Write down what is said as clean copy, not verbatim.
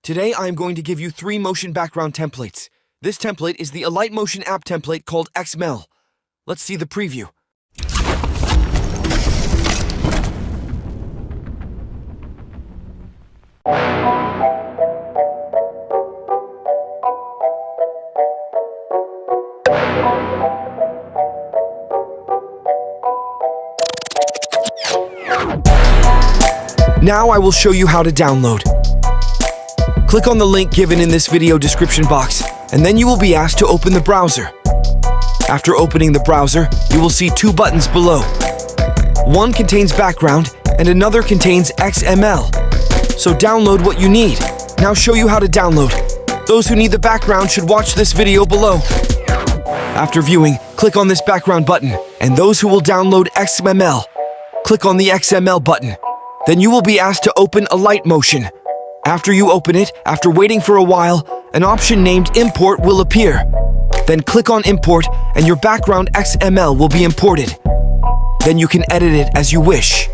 Today I am going to give you 3 motion background templates. This template is the Alight Motion app template called 𝐴𝐴𝐵. Let's see the preview. Now I will show you how to download. Click on the link given in this video description box, and then you will be asked to open the browser. After opening the browser, you will see 2 buttons below. One contains background, and another contains XML. So download what you need. Now show you how to download. Those who need the background should watch this video below. After viewing, click on this background button, and those who will download XML, click on the XML button. Then you will be asked to open Alight Motion. After you open it, after waiting for a while, an option named Import will appear. Then click on Import and your background XML will be imported. Then you can edit it as you wish.